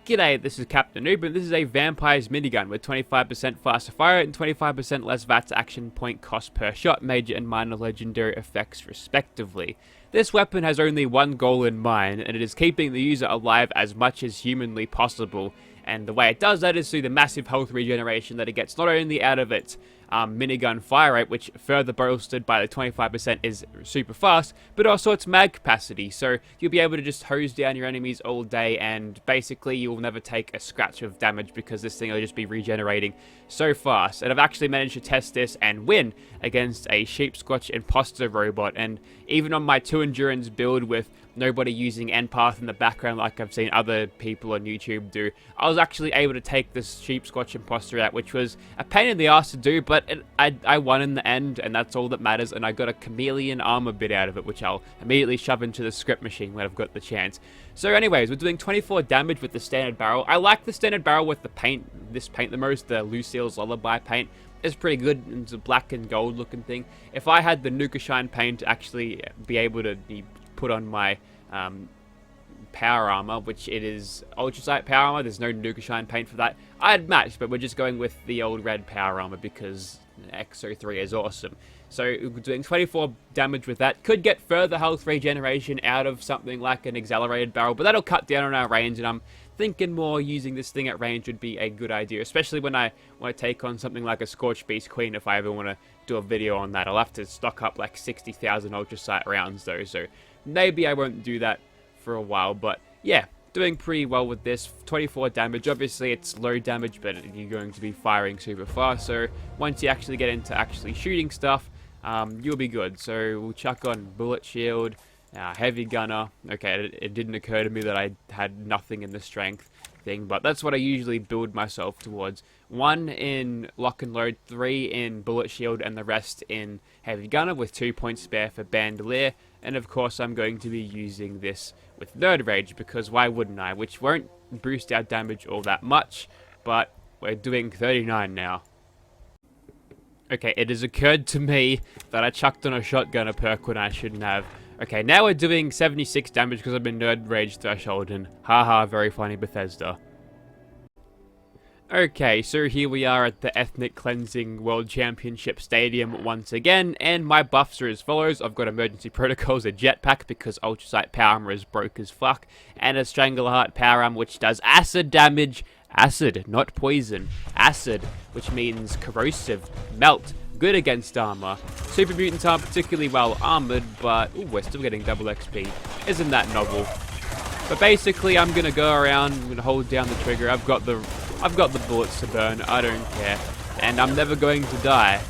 G'day, this is Captainoob, and this is a Vampire's Minigun with 25% faster fire rate and 25% less VATS action point cost per shot, major and minor legendary effects respectively. This weapon has only one goal in mind, and it is keeping the user alive as much as humanly possible. And the way it does that is through the massive health regeneration that it gets not only out of its minigun fire rate, which further bolstered by the 25% is super fast, but also its mag capacity. So you'll be able to just hose down your enemies all day, and basically you'll never take a scratch of damage because this thing will just be regenerating so fast. And I've actually managed to test this and win against a Sheepsquatch Imposter robot, and even on my 2 endurance build with nobody using endpath in the background like I've seen other people on YouTube do, I was actually able to take this Sheepsquatch Imposter out, which was a pain in the ass to do, but I won in the end, and that's all that matters. And I got a chameleon armor bit out of it, which I'll immediately shove into the script machine when I've got the chance. So anyways, we're doing 24 damage with the standard barrel. I like the standard barrel with the paint, this paint the most, the Lucille's Lullaby paint. It's pretty good. It's a black and gold looking thing. If I had the Nuka Shine paint to actually be able to be put on my power armor, which it is ultrasight power armor, there's no Nuka Shine paint for that, I'd match, but we're just going with the old red power armor because XO3 is awesome. So we're doing 24 damage with that. Could get further health regeneration out of something like an accelerated barrel, but that'll cut down on our range, and I'm thinking more using this thing at range would be a good idea, especially when I want to take on something like a Scorched Beast Queen. If I ever want to do a video on that, I'll have to stock up like 60,000 ultrasight rounds though, so maybe I won't do that for a while. But yeah, doing pretty well with this. 24 damage. Obviously it's low damage, but you're going to be firing super fast, so once you actually get into actually shooting stuff, you'll be good. So we'll chuck on bullet shield, heavy gunner. Okay, it didn't occur to me that I had nothing in the strength thing, but that's what I usually build myself towards. 1 in lock and load, 3 in bullet shield, and the rest in heavy gunner with 2 points spare for bandolier. And of course I'm going to be using this with Nerd Rage, because why wouldn't I? Which won't boost our damage all that much, but we're doing 39 now. Okay, it has occurred to me that I chucked on a shotgunner perk when I shouldn't have. Okay, now we're doing 76 damage because I'm in Nerd Rage threshold, and haha, very funny Bethesda. Okay, so here we are at the Ethnic Cleansing World Championship Stadium once again, and my buffs are as follows. I've got Emergency Protocols, a jetpack because Ultrasight Power Armor is broke as fuck, and a Strangleheart Power Armor which does acid damage. Acid, not poison. Acid, which means corrosive, melt, good against armor. Super Mutants aren't particularly well armored, but ooh, we're still getting double XP. Isn't that novel? But basically, I'm gonna go around, I'm gonna hold down the trigger. I've got the bullets to burn. I don't care, and I'm never going to die.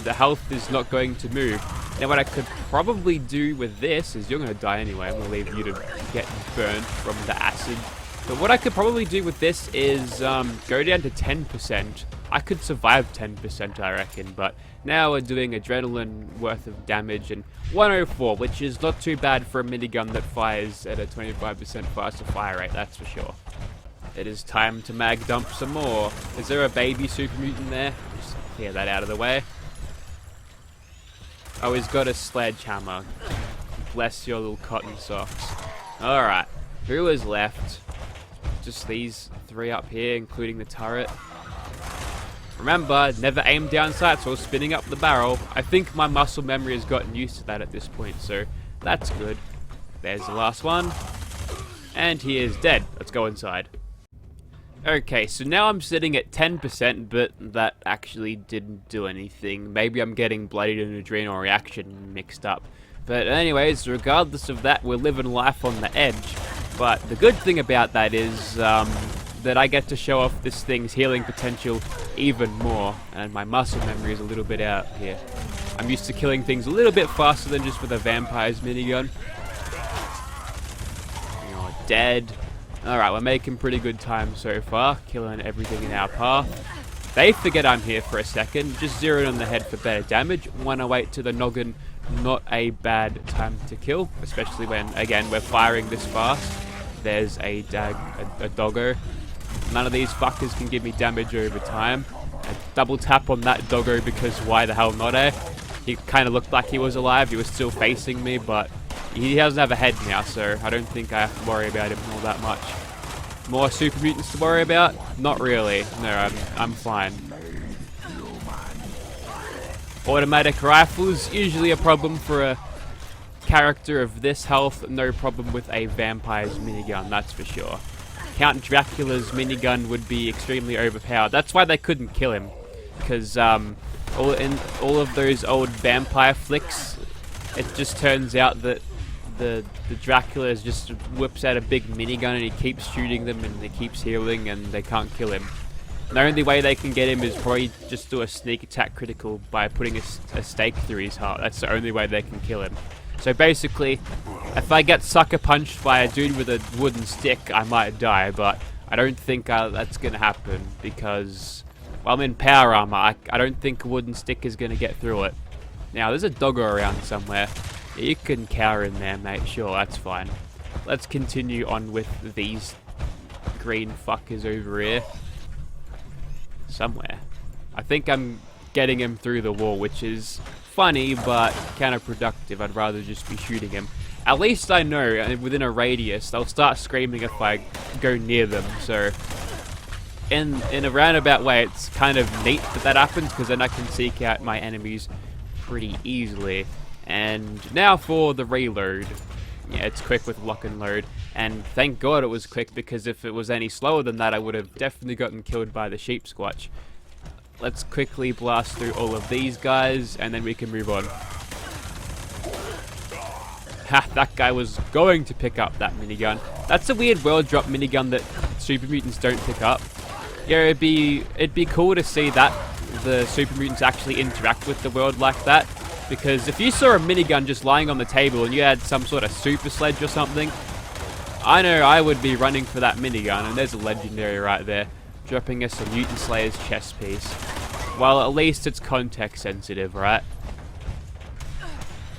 The health is not going to move. Now, what I could probably do with this is, you're gonna die anyway. I'm gonna leave you to get burned from the acid. But what I could probably do with this is go down to 10%. I could survive 10%, I reckon, but now we're doing adrenaline worth of damage, and 104, which is not too bad for a minigun that fires at a 25% faster fire rate, that's for sure. It is time to mag dump some more. Is there a baby super mutant there? Just clear that out of the way. Oh, he's got a sledgehammer. Bless your little cotton socks. Alright, who is left? Just these 3 up here, including the turret. Remember, never aim down sights or spinning up the barrel. I think my muscle memory has gotten used to that at this point, so that's good. There's the last one. And he is dead. Let's go inside. Okay, so now I'm sitting at 10%, but that actually didn't do anything. Maybe I'm getting bloodied and adrenal reaction mixed up. But anyways, regardless of that, we're living life on the edge. But the good thing about that is that I get to show off this thing's healing potential even more, and my muscle memory is a little bit out here. I'm used to killing things a little bit faster than just with a Vampire's Minigun. You're dead. Alright, we're making pretty good time so far, killing everything in our path. They forget I'm here for a second, just zero it on the head for better damage. 108 to the noggin, not a bad time to kill, especially when, again, we're firing this fast. There's a doggo. None of these fuckers can give me damage over time. A double tap on that doggo because why the hell not, eh? He kind of looked like he was alive. He was still facing me, but he doesn't have a head now, so I don't think I have to worry about him all that much. More super mutants to worry about? Not really. No, I'm fine. Automatic rifles, usually a problem for a character of this health. No problem with a vampire's minigun, that's for sure. Count Dracula's minigun would be extremely overpowered. That's why they couldn't kill him. Because all of those old vampire flicks, it just turns out that the Dracula just whips out a big minigun and he keeps shooting them and he keeps healing and they can't kill him. And the only way they can get him is probably just do a sneak attack critical by putting a stake through his heart. That's the only way they can kill him. So basically, if I get sucker punched by a dude with a wooden stick, I might die, but I don't think that's going to happen because, well, I'm in power armor. I don't think a wooden stick is going to get through it. Now, there's a doggo around somewhere. Yeah, you can cower in there, mate. Sure, that's fine. Let's continue on with these green fuckers over here. Somewhere. I think I'm getting him through the wall, which is funny, but counterproductive. I'd rather just be shooting him. At least I know within a radius, they'll start screaming if I go near them. So, in a roundabout way, it's kind of neat that happens, because then I can seek out my enemies pretty easily. And now for the reload. Yeah, it's quick with lock and load. And thank God it was quick, because if it was any slower than that, I would have definitely gotten killed by the Sheepsquatch. Let's quickly blast through all of these guys, and then we can move on. Ha, that guy was going to pick up that minigun. That's a weird world drop minigun that super mutants don't pick up. Yeah, it'd be cool to see that the super mutants actually interact with the world like that. Because if you saw a minigun just lying on the table and you had some sort of super sledge or something, I know I would be running for that minigun. And there's a legendary right there, dropping us a Mutant Slayer's chest piece. Well, at least it's context sensitive, right?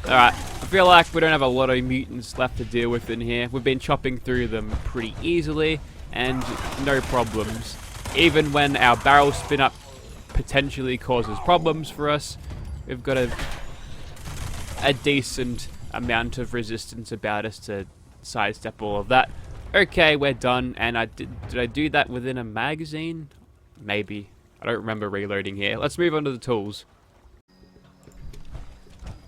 Alright, I feel like we don't have a lot of mutants left to deal with in here. We've been chopping through them pretty easily and no problems. Even when our barrel spin up potentially causes problems for us, we've got a decent amount of resistance about us to sidestep all of that. Okay, we're done. And did I do that within a magazine? Maybe. I don't remember reloading here. Let's move on to the tools.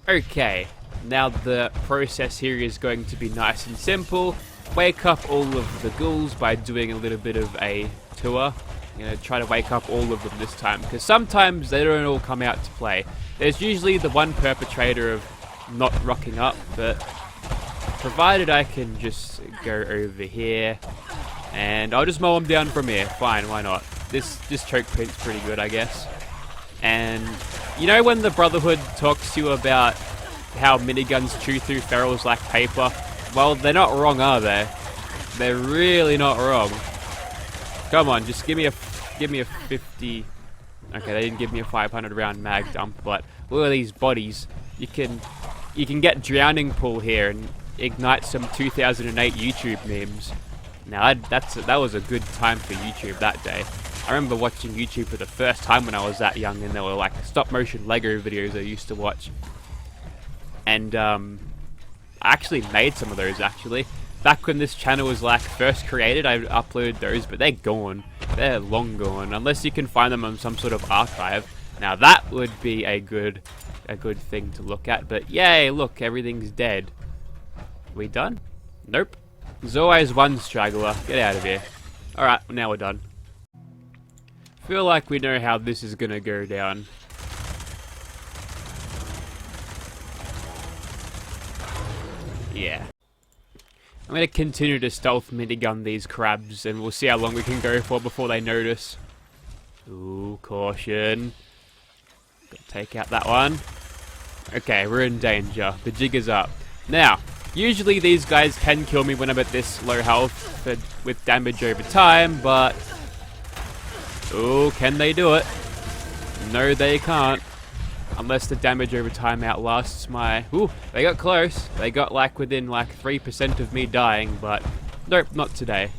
Okay, now the process here is going to be nice and simple. Wake up all of the ghouls by doing a little bit of a tour. I'm going to try to wake up all of them this time, because sometimes they don't all come out to play. There's usually the one perpetrator of not rocking up, but provided I can just go over here, and I'll just mow them down from here. Fine, why not? This choke print's pretty good, I guess. And you know when the Brotherhood talks to you about how miniguns chew through ferals like paper? Well, they're not wrong, are they? They're really not wrong. Come on, just give me a 50. Okay, they didn't give me a 500 round mag dump, but look at these bodies. You can get drowning pool here and ignite some 2008 YouTube memes. Now that was a good time for YouTube that day. I remember watching YouTube for the first time when I was that young, and there were like stop motion Lego videos I used to watch. And I actually made some of those actually. Back when this channel was like first created, I uploaded those, but they're gone. They're long gone, unless you can find them on some sort of archive. Now that would be a good thing to look at, but yay, look, everything's dead. We done? Nope. There's always one straggler. Get out of here. Alright, now we're done. Feel like we know how this is gonna go down. Yeah. I'm gonna continue to stealth minigun these crabs, and we'll see how long we can go for before they notice. Ooh, caution. Gotta take out that one. Okay, we're in danger. The jig is up. Now, usually these guys can kill me when I'm at this low health with damage over time, but... ooh, can they do it? No, they can't. Unless the damage over time outlasts my... ooh, they got close. They got like within like 3% of me dying, but nope, not today.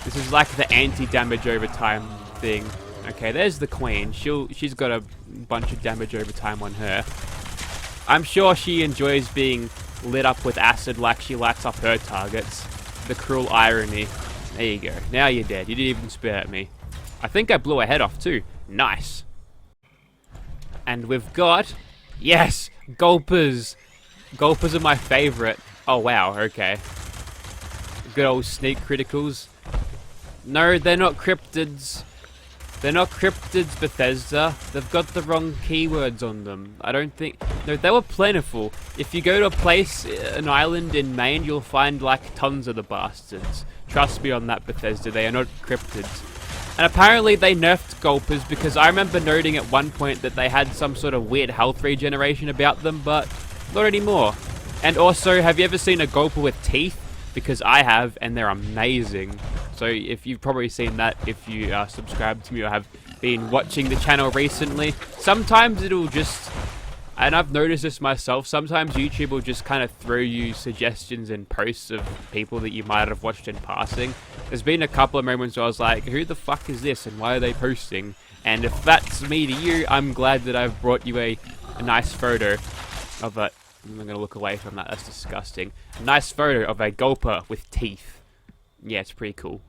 This is like the anti-damage over time thing. Okay, there's the queen. She's got a bunch of damage over time on her. I'm sure she enjoys being lit up with acid like she lights up her targets. The cruel irony. There you go. Now you're dead. You didn't even spit at me. I think I blew a head off too. Nice. And we've got... Yes! Gulpers! Gulpers are my favorite. Oh, wow. Okay. Good old sneak criticals. No, they're not cryptids. They're not cryptids, Bethesda. They've got the wrong keywords on them. I don't think... No, they were plentiful. If you go to a place, an island in Maine, you'll find, like, tons of the bastards. Trust me on that, Bethesda. They are not cryptids. And apparently they nerfed Gulpers because I remember noting at one point that they had some sort of weird health regeneration about them, but not anymore. And also, have you ever seen a Gulper with teeth? Because I have, and they're amazing. So if you've probably seen that, if you are subscribed to me or have been watching the channel recently, sometimes it'll just, and I've noticed this myself, sometimes YouTube will just kind of throw you suggestions and posts of people that you might have watched in passing. There's been a couple of moments where I was like, who the fuck is this and why are they posting? And if that's me to you, I'm glad that I've brought you a nice photo of a... I'm going to look away from that, that's disgusting. A nice photo of a Gulper with teeth. Yeah, it's pretty cool.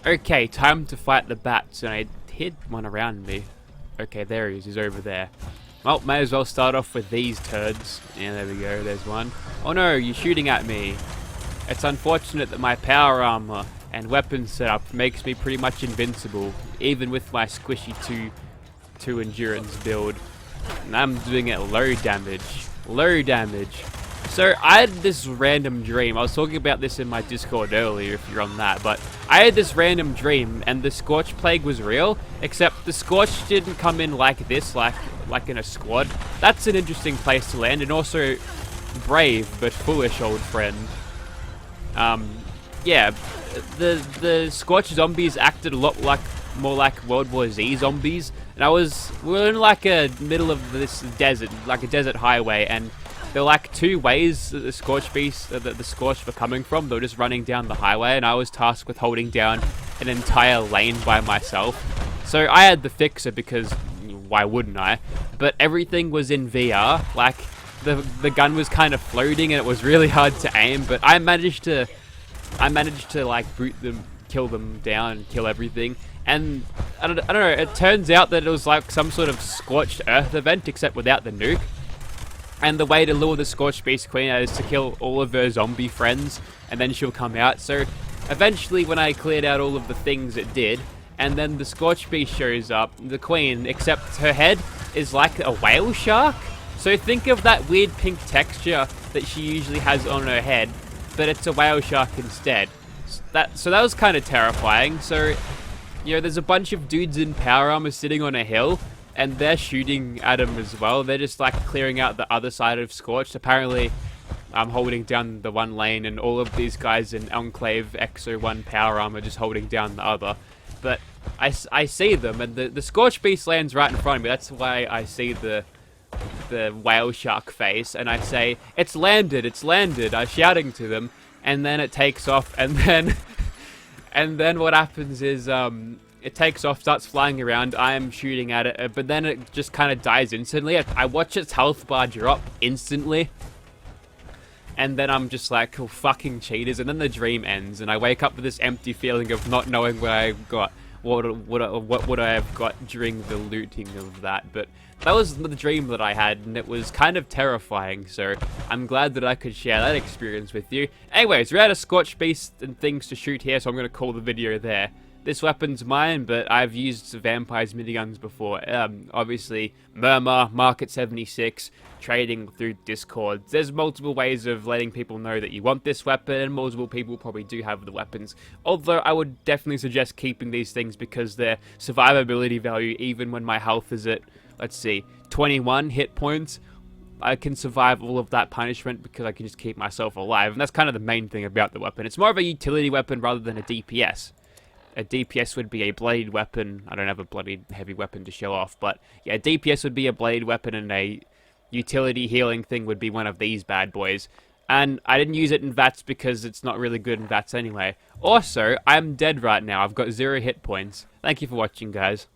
Okay, time to fight the bats, and I hit one around me. Okay, there he is, he's over there. Well, may as well start off with these turds. Yeah, there we go, there's one. Oh no, you're shooting at me. It's unfortunate that my power armor and weapon setup makes me pretty much invincible, even with my squishy 2 endurance build. And I'm doing it low damage. Low damage. So, I had this random dream. I was talking about this in my Discord earlier, if you're on that. But, I had this random dream, and the Scorch Plague was real. Except, the Scorch didn't come in like this, like in a squad. That's an interesting place to land. And also, brave, but foolish old friend. Yeah. The Scorch zombies acted a lot like... more like World War Z zombies, and we were in like a middle of this desert, like a desert highway, and there were like 2 ways that the Scorch beasts, the Scorch were coming from. They were just running down the highway, and I was tasked with holding down an entire lane by myself. So I had the fixer because why wouldn't I? But everything was in VR, like the gun was kind of floating, and it was really hard to aim. But I managed to like boot them, kill them down, kill everything. And I don't know, it turns out that it was like some sort of scorched earth event, except without the nuke. And the way to lure the Scorched Beast Queen out is to kill all of her zombie friends, and then she'll come out. So eventually, when I cleared out all of the things it did, and then the Scorched Beast shows up, the Queen, except her head is like a whale shark. So think of that weird pink texture that she usually has on her head, but it's a whale shark instead. So that was kind of terrifying. So, you know, there's a bunch of dudes in power armor sitting on a hill, and they're shooting at him as well. They're just like clearing out the other side of Scorched. Apparently, I'm holding down the one lane, and all of these guys in Enclave XO1 power armor just holding down the other. But I see them, and the Scorched Beast lands right in front of me. That's why I see the whale shark face, and I say, it's landed, I'm shouting to them, and then it takes off, and then what happens is, it takes off, starts flying around, I am shooting at it, but then it just kind of dies instantly. I watch its health bar drop instantly, and then I'm just like, oh, fucking cheaters, and then the dream ends, and I wake up with this empty feeling of not knowing what I got, what would I have got during the looting of that. But that was the dream that I had, and it was kind of terrifying, so I'm glad that I could share that experience with you. Anyways, we're out of Scorched Beast and things to shoot here, so I'm going to call the video there. This weapon's mine, but I've used Vampire's miniguns before. Obviously, Murmur, Market 76, trading through Discord. There's multiple ways of letting people know that you want this weapon, and multiple people probably do have the weapons. Although, I would definitely suggest keeping these things because their survivability value, even when my health is at, let's see, 21 hit points, I can survive all of that punishment because I can just keep myself alive. And that's kind of the main thing about the weapon. It's more of a utility weapon rather than a DPS. A DPS would be a bladed weapon. I don't have a bloody heavy weapon to show off, but yeah, a DPS would be a bladed weapon, and a utility healing thing would be one of these bad boys. And I didn't use it in VATS because it's not really good in VATS anyway. Also, I'm dead right now. I've got 0 hit points. Thank you for watching, guys.